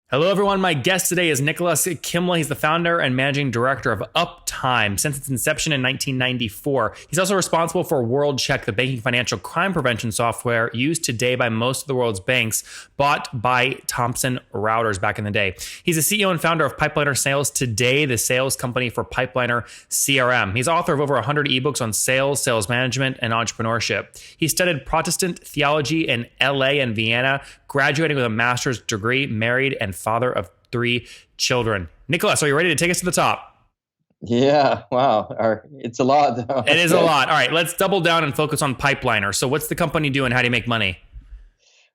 Hello, everyone. My guest today is Nikolaus Kimla. He's the founder and managing director of Uptime since its inception in 1994. He's also responsible for WorldCheck, the banking financial crime prevention software used today by most of the world's banks, bought by Thomson Reuters back in the day. He's the CEO and founder of Pipelinersales today, the sales company for Pipeliner CRM. He's author of over 100 ebooks on sales, sales management, and entrepreneurship. He studied Protestant Theology in LA and Vienna, graduating with a master's degree, married, and father of 3 children. Nikolaus, are you ready to take us to the top? Yeah, wow. It's a lot. It is a lot. All right, let's double down and focus on Pipeliner. So what's the company do and how do you make money?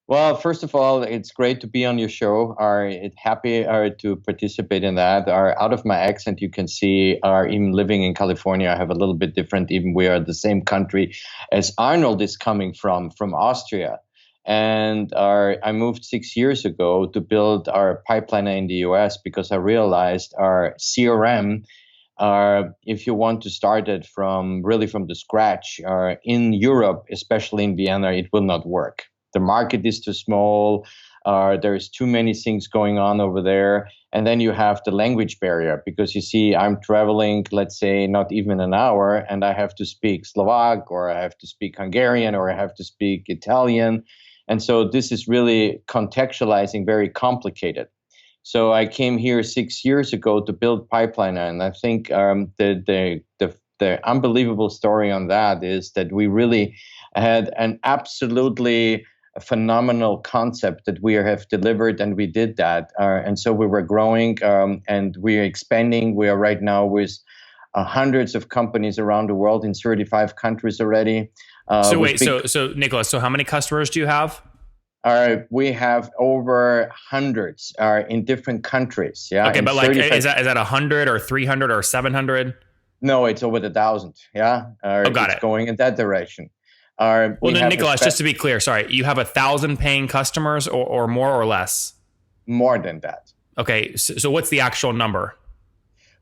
Well, first of all, it's great to be on your show. It's happy to participate in that. Out of my accent, you can see, even living in California, I have a little bit different, even we are the same country as Arnold is coming from Austria. And I moved 6 years ago to build our Pipeliner in the US because I realized our CRM, if you want to start it from the scratch, in Europe, especially in Vienna, it will not work. The market is too small. There's too many things going on over there. And then you have the language barrier because you see, I'm traveling, let's say, not even an hour, and I have to speak Slovak, or I have to speak Hungarian, or I have to speak Italian. And so this is really contextualizing very complicated. So I came here 6 years ago to build Pipeliner, and I think the unbelievable story on that is that we really had an absolutely phenomenal concept that we have delivered, and we did that. And so we were growing and we are expanding. We are right now with hundreds of companies around the world in 35 countries already. So Nikolaus, so how many customers do you have? We have over hundreds in different countries. Yeah. Okay, but like, is that 100 or 300 or 700? No, it's over 1,000. Yeah. Got it. It's going in that direction. Well, then, Nikolaus, just to be clear, sorry, you have 1,000 paying customers or more or less? More than that. Okay, so what's the actual number?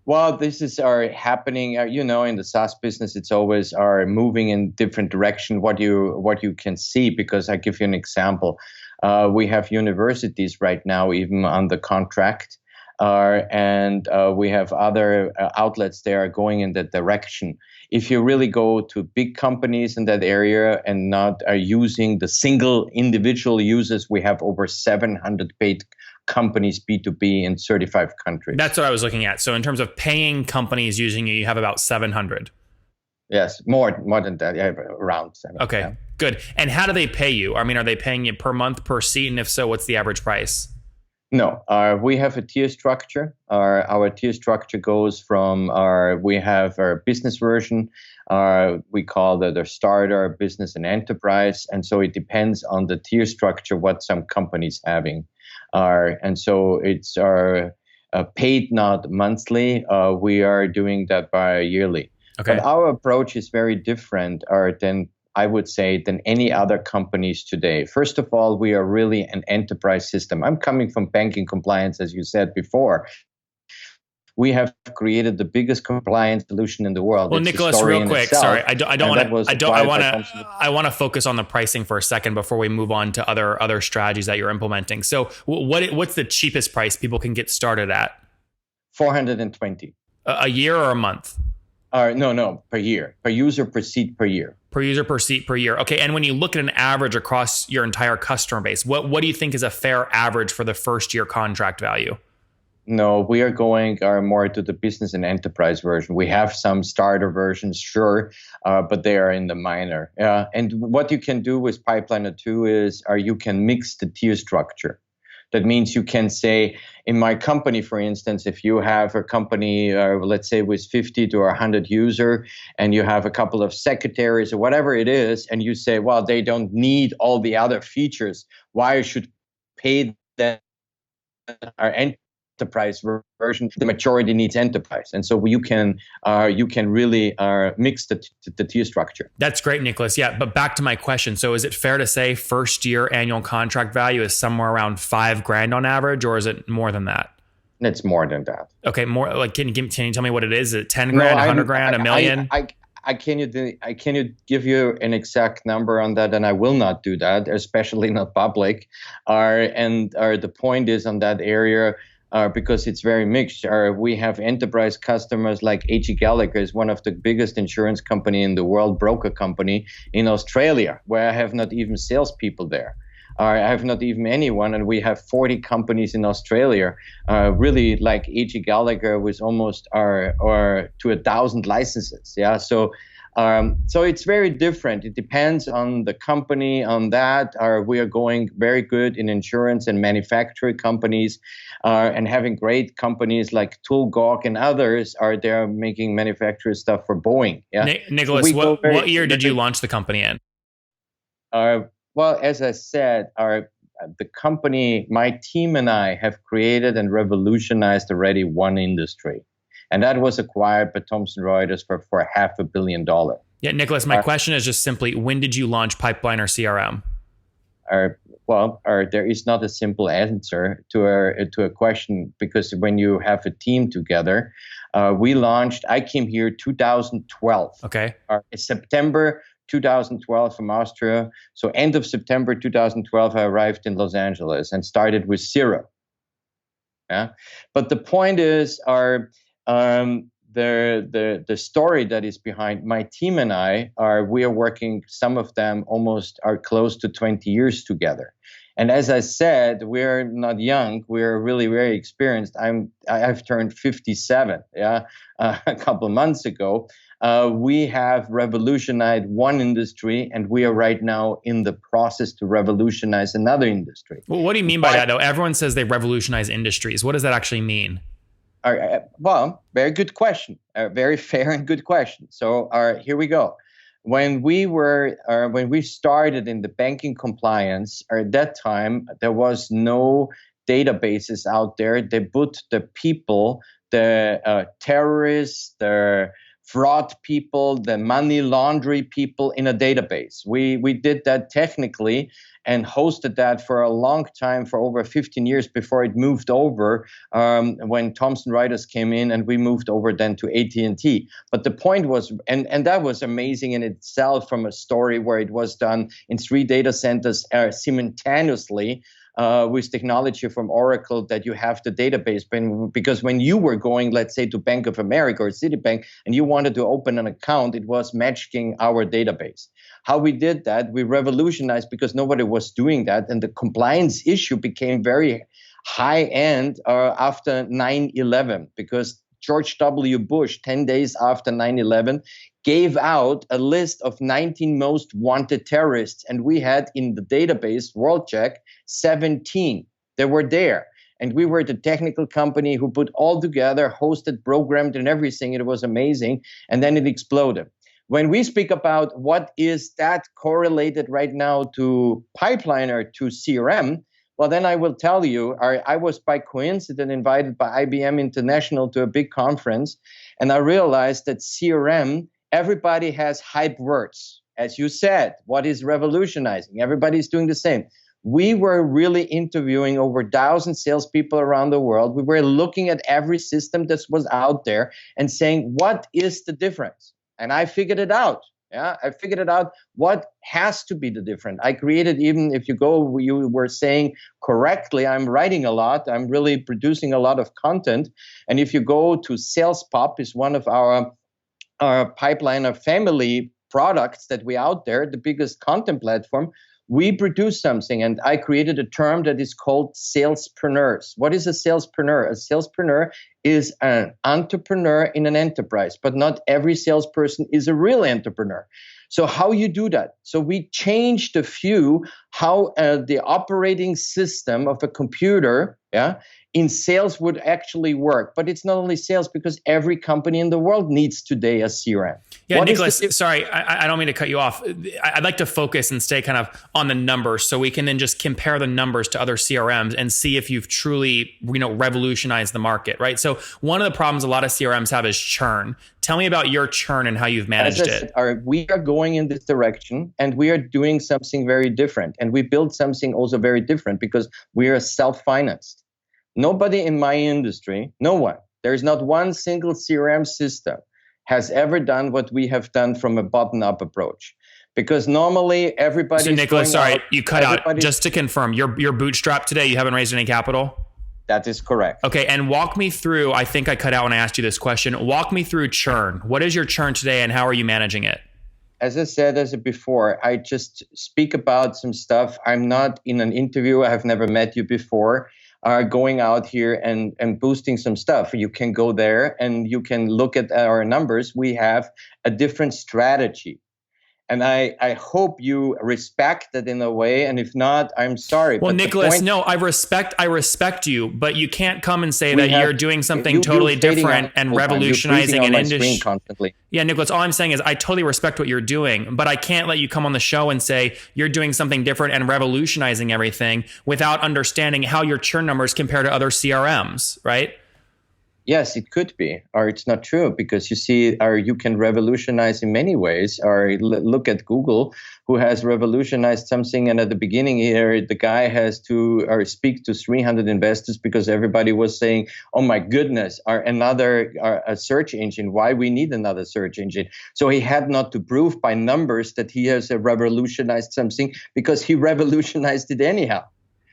Well, this is happening. In the SaaS business, it's always moving in different direction. What you can see, because I give you an example. We have universities right now, even on the contract, and we have other outlets that are going in that direction. If you really go to big companies in that area and not are using the single individual users, we have over 700 paid companies B2B in 35 countries. That's what I was looking at. So in terms of paying companies using you have about 700. Yes, more than that. Yeah, around 700. Okay, yeah. Good. And how do they pay you? I mean, are they paying you per month, per seat? And if so, what's the average price? No, we have a tier structure. Our tier structure goes from we have our business version. We call that our starter, business, and enterprise. And so it depends on the tier structure what some companies having. And so it's paid, not monthly. We are doing that by yearly. Okay. But our approach is very different than any other companies today. First of all, we are really an enterprise system. I'm coming from banking compliance, as you said before. We have created the biggest compliance solution in the world. Well, Nikolaus, real quick, sorry, I want to focus on the pricing for a second before we move on to other strategies that you're implementing. So, what's the cheapest price people can get started at? 420 a year or a month? No, per year, per user, per seat, per year. Per user, per seat, per year. Okay, and when you look at an average across your entire customer base, what do you think is a fair average for the first year contract value? No, we are going more to the business and enterprise version. We have some starter versions, sure, but they are in the minor. And what you can do with Pipeliner too is you can mix the tier structure. That means you can say, in my company, for instance, if you have a company, let's say with 50 to 100 user, and you have a couple of secretaries or whatever it is, and you say, well, they don't need all the other features. Why I should pay them our enterprise version? The majority needs enterprise, and so you can really mix the tier structure. That's great, Nikolaus. Yeah, but back to my question. So, is it fair to say first year annual contract value is somewhere around $5,000 on average, or is it more than that? It's more than that. Okay, more like can you tell me what it is? Is it 10 grand, 100 grand, a million? I cannot give you an exact number on that, and I will not do that, especially not public. The point is on that area, because it's very mixed. We have enterprise customers like A.G. Gallagher is one of the biggest insurance company in the world, broker company in Australia, where I have not even salespeople there. I have not even anyone, and we have 40 companies in Australia, really like A.G. Gallagher with almost or to 1,000 licenses. Yeah, so it's very different. It depends on the company. On that, we are going very good in insurance and manufacturing companies, and having great companies like Toolgawk and others are there making manufacturing stuff for Boeing. Yeah, Nicholas, what year did you launch the company in? Well, as I said, the company, my team and I have created and revolutionized already one industry. And that was acquired by Thomson Reuters for $500 million. Yeah, Nicholas, my question is just simply, when did you launch Pipeliner CRM? There is not a simple answer to a question, because when you have a team together, I came here 2012. Okay. September 2012 from Austria. So end of September 2012, I arrived in Los Angeles and started with zero. Yeah, but the point is, the story that is behind my team and we are working. Some of them almost are close to 20 years together. And as I said, we're not young. We're really very experienced. I've turned 57. Yeah, a couple of months ago. We have revolutionized one industry, and we are right now in the process to revolutionize another industry. Well, what do you mean by that, though? Everyone says they revolutionize industries. What does that actually mean? Well, very good question. Very fair and good question. So here we go. When we started in the banking compliance, at that time, there was no databases out there. They put the people, the terrorists, the fraud people, the money laundry people in a database. We did that technically and hosted that for a long time, for over 15 years before it moved over, when Thomson Reuters came in, and we moved over then to AT&T. But the point was, and that was amazing in itself, from a story where it was done in 3 data centers simultaneously, with technology from Oracle, that you have the database. Because when you were going, let's say, to Bank of America or Citibank, and you wanted to open an account, it was matching our database. How we did that, we revolutionized, because nobody was doing that. And the compliance issue became very high end after 9/11, because George W. Bush, 10 days after 9/11, gave out a list of 19 most wanted terrorists. And we had in the database, WorldCheck, 17. They were there. And we were the technical company who put all together, hosted, programmed, and everything. It was amazing. And then it exploded. When we speak about what is that correlated right now to Pipeliner, to CRM, well, then I will tell you, I was by coincidence invited by IBM International to a big conference, and I realized that CRM, everybody has hype words. As you said, what is revolutionizing? Everybody's doing the same. We were really interviewing over 1,000 salespeople around the world. We were looking at every system that was out there and saying, what is the difference? And I figured it out. Yeah, I figured it out. What has to be the difference? I created, even if you were saying correctly, I'm writing a lot. I'm really producing a lot of content. And if you go to SalesPop, is one of our Pipeliner family products that we out there, the biggest content platform, we produce something. And I created a term that is called salespreneurs. What is a salespreneur? A salespreneur is an entrepreneur in an enterprise, but not every salesperson is a real entrepreneur. So how you do that? So we changed a few, how the operating system of a computer, in sales would actually work. But it's not only sales, because every company in the world needs today a CRM. Yeah, Nicholas, sorry, I don't mean to cut you off. I'd like to focus and stay kind of on the numbers, so we can then just compare the numbers to other CRMs and see if you've truly, revolutionized the market, right? So one of the problems a lot of CRMs have is churn. Tell me about your churn and how you've managed it. We are going in this direction, and we are doing something very different. And we built something also very different, because we are self-financed. Nobody in my industry, no one, there's not one single CRM system has ever done what we have done from a bottom-up approach. Because normally everybody. So Nicholas, sorry, you cut out. Just to confirm, you're bootstrapped today. You haven't raised any capital? That is correct. Okay, and walk me through, I think I cut out when I asked you this question. Walk me through churn. What is your churn today and how are you managing it? As I said before, I just speak about some stuff. I'm not in an interview. I have never met you before. Going out here and boosting some stuff. You can go there and you can look at our numbers. We have a different strategy. And I hope you respect that in a way. And if not, I'm sorry. Well, Nicholas, no, I respect you, but you can't come and say that you're doing something totally different and revolutionizing an industry constantly. Yeah, Nicholas, all I'm saying is I totally respect what you're doing, but I can't let you come on the show and say you're doing something different and revolutionizing everything without understanding how your churn numbers compare to other CRMs, right? Yes, it could be, or it's not true, because you see, or you can revolutionize in many ways. Or look at Google, who has revolutionized something, and at the beginning here, the guy has to speak to 300 investors because everybody was saying, "Oh my goodness, a search engine? Why we need another search engine?" So he had not to prove by numbers that he has revolutionized something because he revolutionized it anyhow.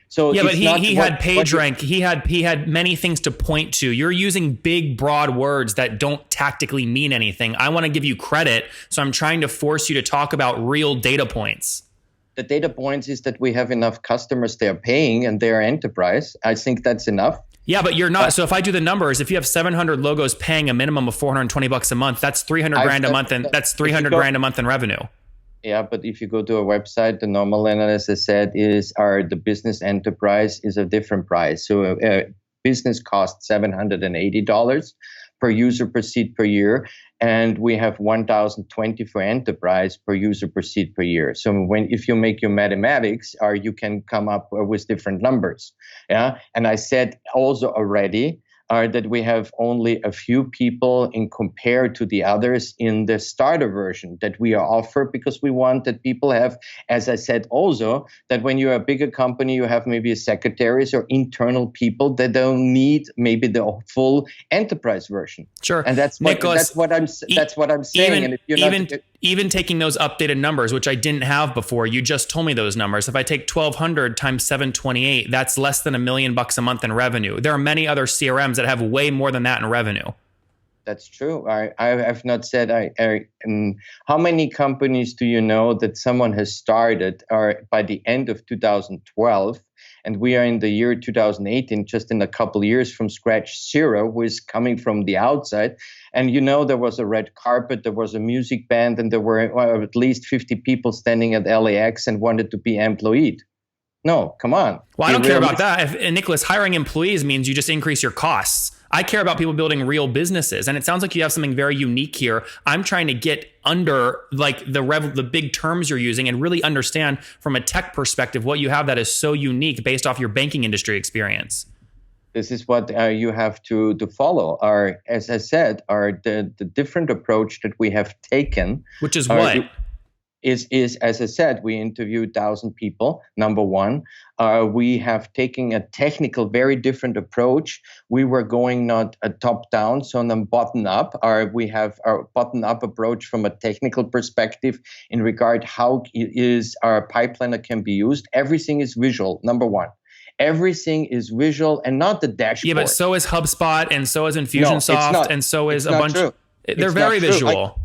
So yeah, but he had PageRank. He had many things to point to. You're using big, broad words that don't tactically mean anything. I want to give you credit, so I'm trying to force you to talk about real data points. The data points is that we have enough customers they're paying and they're enterprise. I think that's enough. Yeah, but you're not. So if I do the numbers, if you have 700 logos paying a minimum of $420 a month, that's 300 grand a month, and that's 300 grand a month in revenue. Yeah, but if you go to a website, the normal analysis, as I said, the business enterprise is a different price. So business costs $780 per user per seat per year, and we have $1,020 for enterprise per user per seat per year. So if you make your mathematics, you can come up with different numbers. Yeah, and I said also already. That we have only a few people in compared to the others in the starter version that we are offered, because we want that people have, as I said also, that when you're a bigger company, you have maybe secretaries or internal people that don't need maybe the full enterprise version. Sure. And that's what I'm saying. And if you're even taking those updated numbers, which I didn't have before, you just told me those numbers. If I take 1,200 times 728, that's less than $1 million a month in revenue. There are many other CRMs that have way more than that in revenue. That's true. I have not said. How many companies do you know that someone has started by the end of 2012, and we are in the year 2018, just in a couple of years from scratch zero, who is coming from the outside? And there was a red carpet, there was a music band, and there were at least 50 people standing at LAX and wanted to be employed. No, come on. Well, I don't care about that. Nicholas, hiring employees means you just increase your costs. I care about people building real businesses. And it sounds like you have something very unique here. I'm trying to get under the big terms you're using and really understand from a tech perspective what you have that is so unique based off your banking industry experience. This is what you have to follow. As I said, the different approach that we have taken. Which is what? Is as I said, we interviewed 1,000 people, number one. We have taken a technical, very different approach. We were going not a top-down, so on a bottom-up. We have our bottom-up approach from a technical perspective in regard how our Pipeliner can be used. Everything is visual, number one. Everything is visual and not the dashboard. Yeah, but so is HubSpot and so is Infusionsoft and so is a bunch. They're very visual.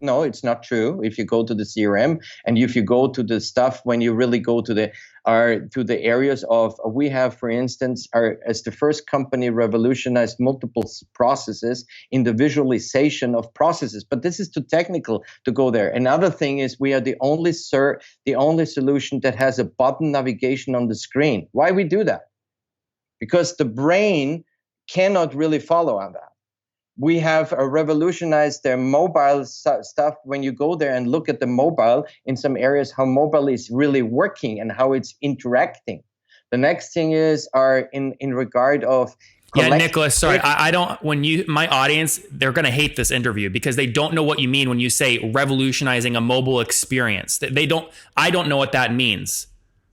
No, it's not true. If you go to the CRM and if you go to the stuff, when you really go to the areas of, we have, for instance, as the first company revolutionized multiple processes in the visualization of processes. But this is too technical to go there. Another thing is we are the only solution that has a button navigation on the screen. Why we do that? Because the brain cannot really follow on that. We have revolutionized their mobile stuff. When you go there and look at the mobile in some areas, how mobile is really working and how it's interacting. The next thing is in regard of. Yeah, Nicholas, sorry, I don't. My audience, they're going to hate this interview because they don't know what you mean when you say revolutionizing a mobile experience. I don't know what that means.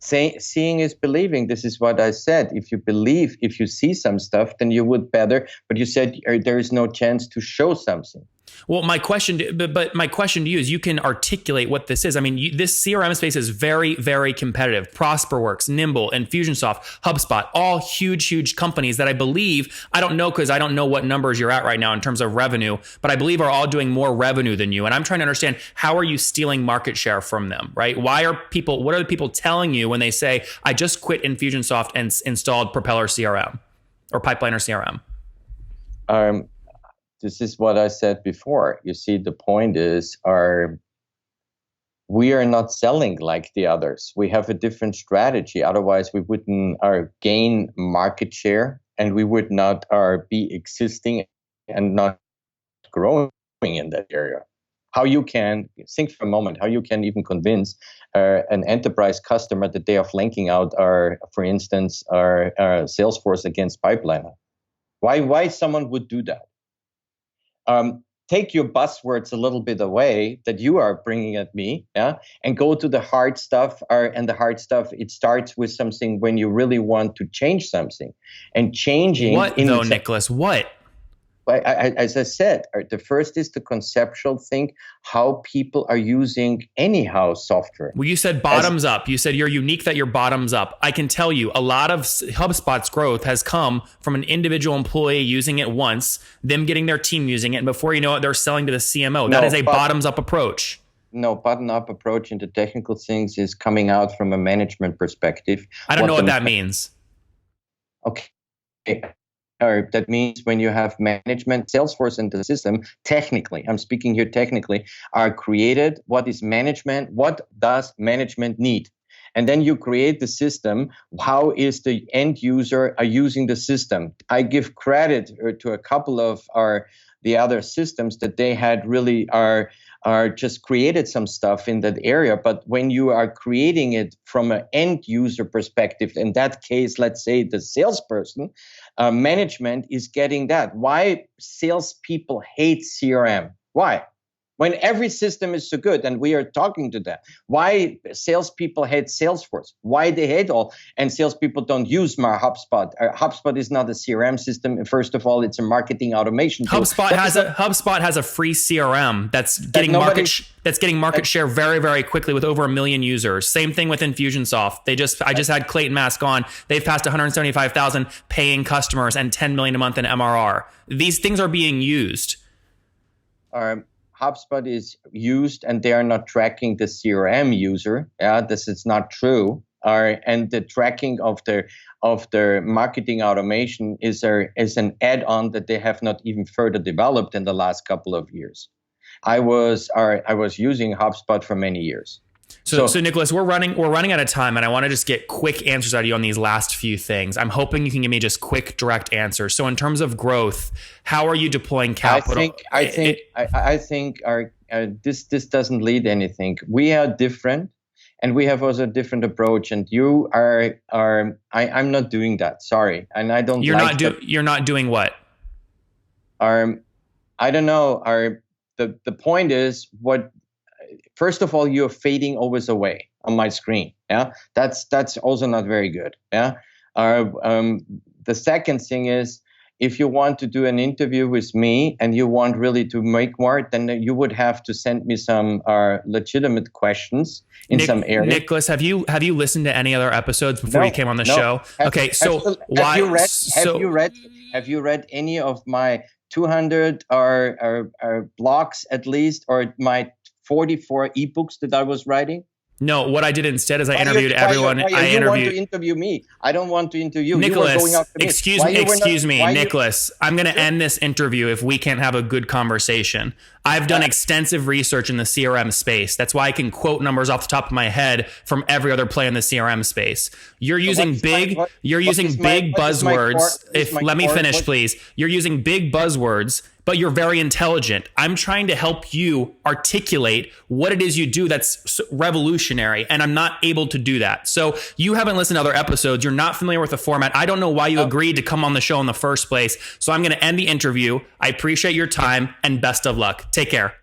Seeing is believing. This is what I said. If you see some stuff, then you would better. But you said there is no chance to show something. Well, my question, but my question to you is, you can articulate what this is. I mean, this CRM space is very, very competitive. Prosperworks, Nimble, Infusionsoft, HubSpot, all huge, huge companies that I believe, I don't know because I don't know what numbers you're at right now in terms of revenue, but I believe are all doing more revenue than you. And I'm trying to understand, how are you stealing market share from them, right? What are the people telling you when they say, I just quit Infusionsoft and installed Propeller CRM or Pipeliner CRM? This is what I said before. You see, the point is, we are not selling like the others. We have a different strategy. Otherwise, we wouldn't gain market share, and we would not be existing and not growing in that area. How you can think for a moment, how you can even convince an enterprise customer that they are flanking out for instance, our Salesforce against Pipeliner. Why someone would do that? Take your buzzwords a little bit away that you are bringing at me, and go to the hard stuff. And the hard stuff, it starts with something when you really want to change something, and changing. What though, Nicholas? What? As I said, the first is the conceptual thing, how people are using anyhow software. Well, you said bottoms up. You said you're unique, that you're bottoms up. I can tell you a lot of HubSpot's growth has come from an individual employee using it once, them getting their team using it, and before you know it, they're selling to the CMO. That is a bottoms up approach. No, bottom up approach into technical things is coming out from a management perspective. I don't know what that means. Okay. That means when you have management, Salesforce and the system, technically, I'm speaking here technically, are created. What is management? What does management need? And then you create the system. How is the end user using the system? I give credit to a couple of the other systems that they had really are just created some stuff in that area. But when you are creating it from an end user perspective, in that case, let's say the salesperson, management is getting that. Why salespeople hate CRM? Why? When every system is so good, and we are talking to them, why salespeople hate Salesforce? Why they hate all? And salespeople don't use my HubSpot. HubSpot is not a CRM system. First of all, it's a marketing automation tool. HubSpot has a free CRM that's getting market share very, very quickly with over 1 million users. Same thing with Infusionsoft. I just had Clayton Mask on. They've passed 175,000 paying customers and 10 million a month in MRR. These things are being used. HubSpot is used, and they are not tracking the CRM user. This is not true. And the tracking of their marketing automation is an add-on that they have not even further developed in the last couple of years. I was using HubSpot for many years. So Nicholas, we're running out of time, and I want to just get quick answers out of you on these last few things. I'm hoping you can give me just quick, direct answers. So in terms of growth, how are you deploying capital? I think this doesn't lead anything. We are different, and we have also a different approach. And you are I'm not doing that. Sorry, and I don't. You're not doing what? I don't know. The point is what. First of all, you're fading always away on my screen. That's also not very good. The second thing is, if you want to do an interview with me and you want really to make more, then you would have to send me some legitimate questions in some areas. Nicholas, have you listened to any other episodes before you came on the show? Have you read any of my 200 blogs at least, or my 44 ebooks that I was writing? No, what I did instead is I interviewed everyone. You want to interview me. I don't want to interview Nicholas. You. Excuse me, Nicholas. I'm going to end this interview if we can't have a good conversation. I've done extensive research in the CRM space. That's why I can quote numbers off the top of my head from every other play in the CRM space. You're using big buzzwords. Let me finish, please. You're using big buzzwords, but you're very intelligent. I'm trying to help you articulate what it is you do that's revolutionary, and I'm not able to do that. So you haven't listened to other episodes. You're not familiar with the format. I don't know why you agreed to come on the show in the first place. So I'm going to end the interview. I appreciate your time, and best of luck. Take care.